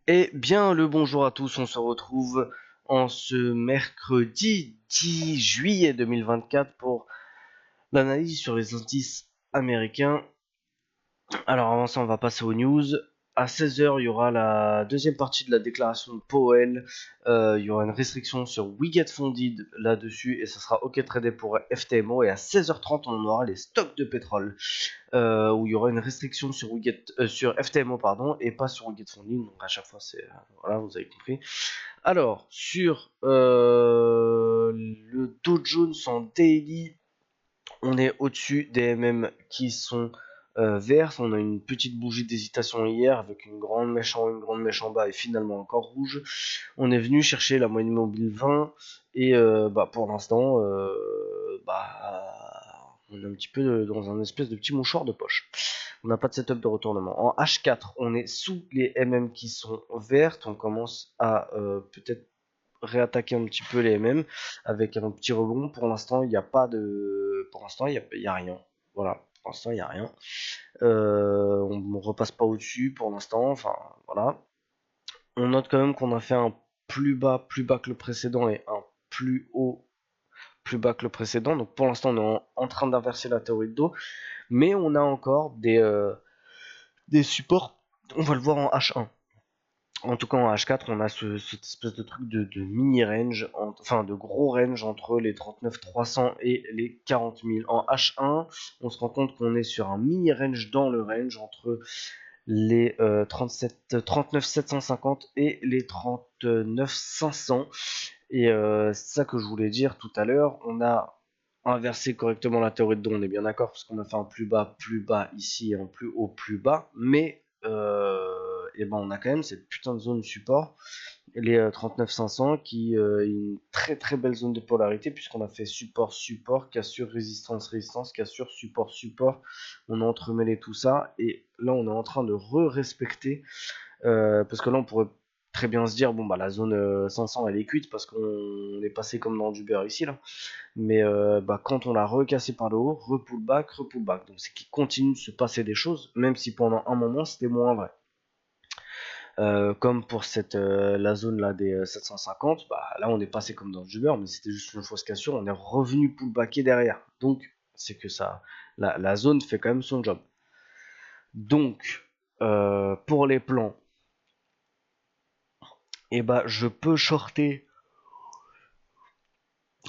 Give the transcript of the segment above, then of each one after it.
Eh bien, le bonjour à tous, on se retrouve en ce mercredi 10 juillet 2024 pour l'analyse sur les indices américains. Alors avant ça, on va passer aux news. À 16 h, il y aura la deuxième partie de la déclaration de Powell. Il y aura une restriction sur We Get Funded là-dessus et ça sera OK Tradé pour FTMO. Et à 16 h 30, on aura les stocks de pétrole où il y aura une restriction sur, sur FTMO pardon, et pas sur We Get Funded. Donc à chaque fois, c'est voilà, vous avez compris. Alors, sur le Dow Jones en daily, on est au-dessus des MM qui sont vertes. On a une petite bougie d'hésitation hier avec une grande mèche en haut, une grande mèche en bas et finalement encore rouge. On est venu chercher la moyenne mobile 20 et pour l'instant, on est un petit peu dans un espèce de petit mouchoir de poche. On n'a pas de setup de retournement. En H4, on est sous les MM qui sont vertes. On commence à peut-être réattaquer un petit peu les MM avec un petit rebond. Pour l'instant, il n'y a pas de. Pour l'instant, il y a rien. Voilà. Pour l'instant, il n'y a rien. On ne repasse pas au-dessus pour l'instant. Enfin, voilà. On note quand même qu'on a fait un plus bas que le précédent et un plus haut, plus bas que le précédent. Donc pour l'instant, on est en train d'inverser la théorie de dos. Mais on a encore des supports. On va le voir en H1. En tout cas, en H4, on a cette espèce de truc de mini range, enfin de gros range entre les 39 300 et les 40 000. En H1, on se rend compte qu'on est sur un mini range dans le range entre les 39 750 et les 39 500. Et c'est ça que je voulais dire tout à l'heure. On a inversé correctement la théorie de dos, on est bien d'accord, parce qu'on a fait un plus bas ici et un plus haut plus bas. Mais et ben on a quand même cette putain de zone support, les 39 500 qui est une très très belle zone de polarité puisqu'on a fait support, cassure, résistance, cassure, support, on a entremêlé tout ça et là on est en train de respecter parce que là on pourrait très bien se dire bon bah la zone 500 elle est cuite parce qu'on est passé comme dans du beurre ici là, mais quand on l'a recassé par le haut, repullback, donc c'est qu'il continue de se passer des choses même si pendant un moment c'était moins vrai. Comme pour la zone là des 750, là on est passé comme dans du beurre, mais c'était juste une fausse cassure, on est revenu pullbacker derrière. Donc c'est que ça, la zone fait quand même son job. Donc pour les plans, je peux shorter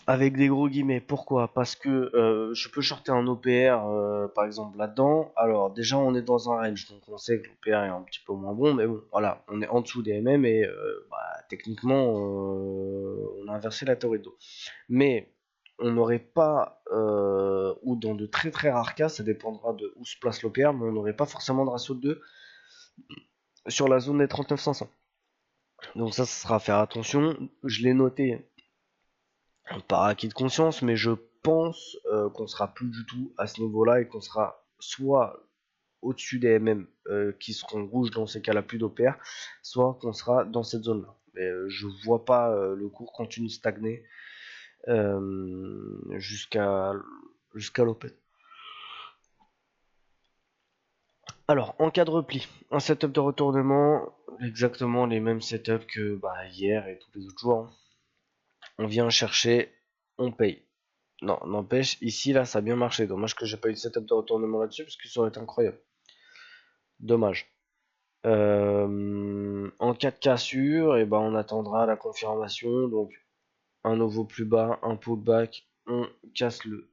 avec des gros guillemets. Pourquoi? Parce que je peux shorter un OPR par exemple là-dedans. Alors déjà on est dans un range, donc on sait que l'OPR est un petit peu moins bon, mais bon voilà, on est en dessous des MM et techniquement on a inversé la théorie de dos. Mais on n'aurait pas, ou dans de très très rares cas, ça dépendra de où se place l'OPR, mais on n'aurait pas forcément de ratio de 2 sur la zone des 39 500. Donc ça sera à faire attention. Je l'ai noté par acquis de conscience, mais je pense qu'on sera plus du tout à ce niveau-là et qu'on sera soit au-dessus des MM qui seront rouges dans ces cas-là, plus d'OPR, soit qu'on sera dans cette zone-là. Mais je vois pas le cours continuer de stagner jusqu'à l'open. Alors, en cas de repli, un setup de retournement, exactement les mêmes setups que hier et tous les autres jours. On vient chercher, on paye. Non, n'empêche, ici, là, ça a bien marché. Dommage que j'ai pas eu de setup de retournement là-dessus, parce que ça aurait été incroyable. Dommage. En cas de cassure, on attendra la confirmation. Donc, un nouveau plus bas, un pullback, on casse le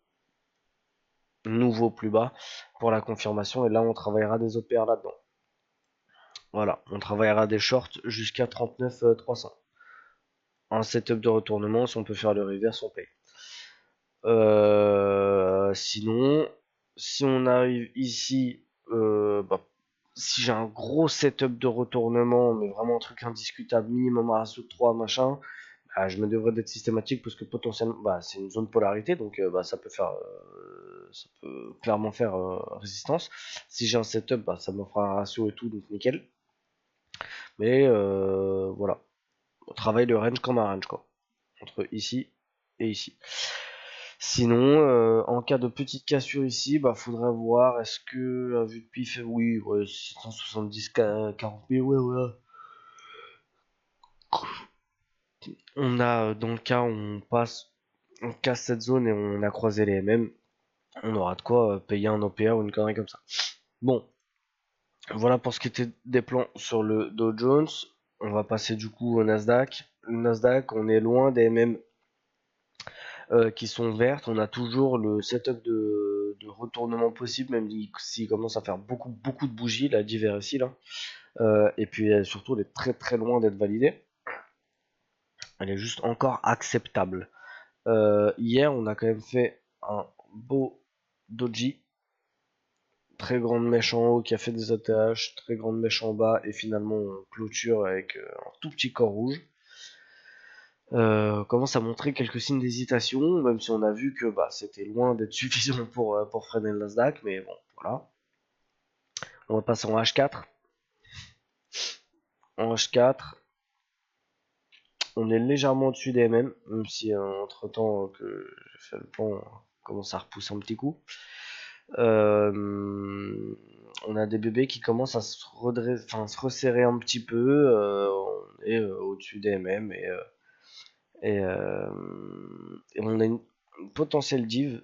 nouveau plus bas pour la confirmation. Et là, on travaillera des OPR là-dedans. Voilà, on travaillera des shorts jusqu'à 39 300. Un setup de retournement, si on peut faire le reverse, on paye. Sinon, si on arrive ici, si j'ai un gros setup de retournement, mais vraiment un truc indiscutable, minimum à ratio de 3, machin, je me devrais d'être systématique parce que potentiellement, c'est une zone polarité, donc ça peut clairement faire résistance. Si j'ai un setup, ça me fera un ratio et tout, donc nickel. Mais voilà, on travaille le range comme un range, quoi, entre ici et ici. Sinon, en cas de petite cassure ici, faudrait voir, est-ce que, à vue de pif, oui, ouais, 670, 40 000, ouais, On a, dans le cas où on casse cette zone et on a croisé les MM, on aura de quoi payer un OPA ou une connerie comme ça. Bon, voilà pour ce qui était des plans sur le Dow Jones. On va passer du coup au Nasdaq. Le Nasdaq, on est loin des MM qui sont vertes. On a toujours le setup de retournement possible, même s'il commence à faire beaucoup de bougies, la div ici là. Et puis surtout, elle est très très loin d'être validée. Elle est juste encore acceptable. Hier, on a quand même fait un beau doji. Très grande mèche en haut qui a fait des ATH, très grande mèche en bas, et finalement on clôture avec un tout petit corps rouge. Commence à montrer quelques signes d'hésitation, même si on a vu que c'était loin d'être suffisant pour freiner le Nasdaq, mais bon, voilà. On va passer en H4. En H4, on est légèrement au-dessus des MM, même si entre temps que j'ai fait le plan, on commence à repousser un petit coup. On a des bébés qui commencent à se resserrer un petit peu. On est au-dessus des MM et on a une potentielle div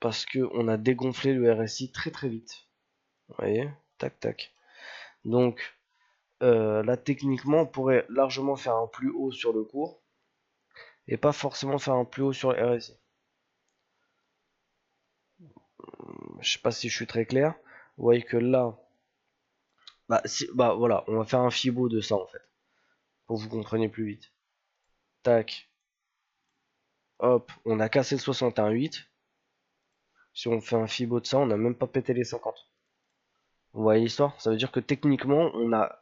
parce que on a dégonflé le RSI très très vite. Vous voyez, tac tac. Donc là techniquement on pourrait largement faire un plus haut sur le cours et pas forcément faire un plus haut sur le RSI. Je sais pas si je suis très clair. Vous voyez que là, voilà, on va faire un fibo de ça en fait, pour que vous compreniez plus vite. Tac, hop, on a cassé le 61,8. Si on fait un fibo de ça, on n'a même pas pété les 50. Vous voyez l'histoire? Ça veut dire que techniquement, on a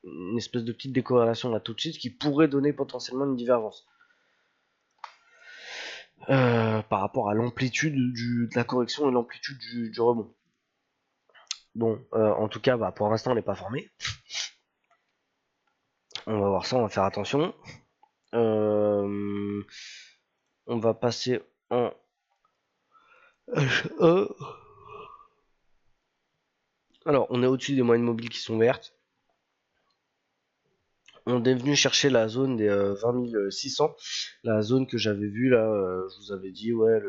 une espèce de petite décorrélation là tout de suite qui pourrait donner potentiellement une divergence. Par rapport à l'amplitude de la correction et l'amplitude du rebond. Bon, en tout cas, pour l'instant, on n'est pas formé. On va voir ça, on va faire attention. On va passer en H1. Alors, on est au-dessus des moyennes mobiles qui sont vertes. On est venu chercher la zone des 20 600, la zone que j'avais vue là, je vous avais dit, ouais,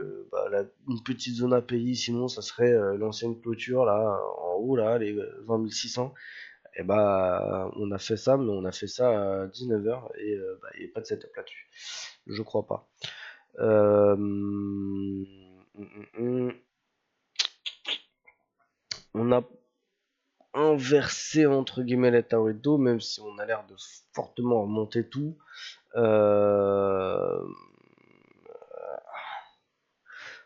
une petite zone API, sinon ça serait l'ancienne clôture là, en haut là, les 20 600. Et on a fait ça, mais on a fait ça à 19h et il n'y a pas de setup là-dessus. Je crois pas. On a inversé entre guillemets les Taurito, même si on a l'air de fortement remonter tout.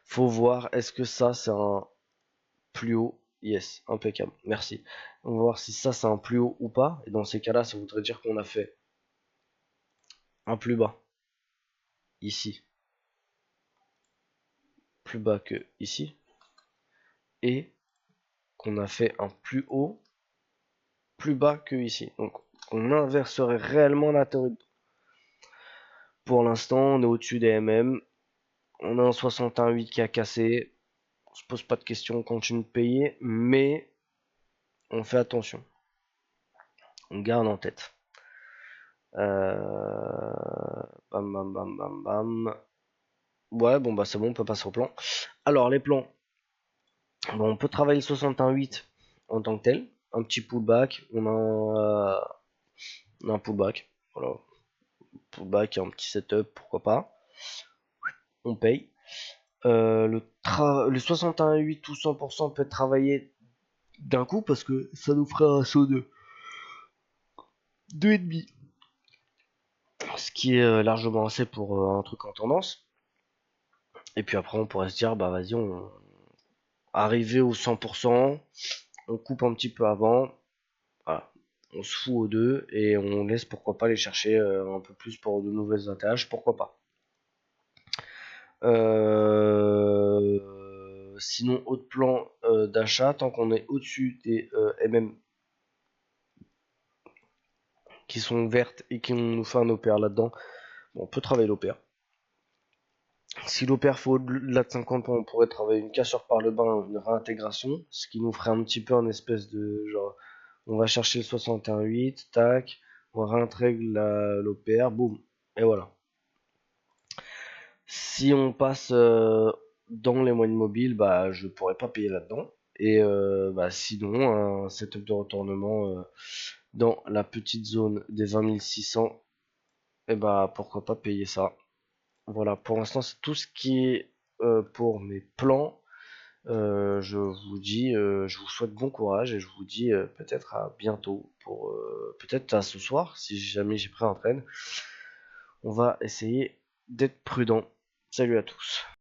Faut voir, est-ce que ça c'est un plus haut? Yes, impeccable, merci. On va voir si ça c'est un plus haut ou pas. Et dans ces cas-là, ça voudrait dire qu'on a fait un plus bas ici, plus bas que ici, et qu'on a fait un plus haut, plus bas que ici. Donc on inverserait réellement la théorie. Pour l'instant, on est au-dessus des MM. On a un 61,8 qui a cassé. On se pose pas de questions, on continue de payer, mais on fait attention. On garde en tête. Bam bam bam bam bam. Ouais, bon c'est bon, on peut passer au plan. Alors les plans, on peut travailler le 61,8 en tant que tel. Un petit pullback, on a un pullback. Voilà. Pullback et un petit setup, pourquoi pas. On paye. Le 61,8 ou 100% peut être travaillé d'un coup parce que ça nous ferait un saut de 2,5. Ce qui est largement assez pour un truc en tendance. Et puis après on pourrait se dire vas-y, on arriver au 100%, on coupe un petit peu avant, voilà, on se fout aux deux et on laisse pourquoi pas les chercher un peu plus pour de nouvelles ATH, pourquoi pas. Sinon autre plan d'achat, tant qu'on est au-dessus des MM qui sont vertes et qui nous fait un OPR là-dedans, on peut travailler l'OPR. Si l'OPR fait au-delà de 50 points, on pourrait travailler une cassure par le bas, une réintégration, ce qui nous ferait un petit peu un espèce de genre, on va chercher le 61,8, tac, On réintègre l'OPR, boum, et voilà. Si on passe dans les moyennes mobiles, bah je pourrais pas payer là-dedans. Et bah, sinon, un setup de retournement dans la petite zone des 20 600, et bah pourquoi pas payer ça. Voilà, pour l'instant c'est tout ce qui est pour mes plans. Je vous dis, je vous souhaite bon courage et je vous dis peut-être à bientôt pour peut-être à ce soir si jamais j'ai pris un train. On va essayer d'être prudent. Salut à tous.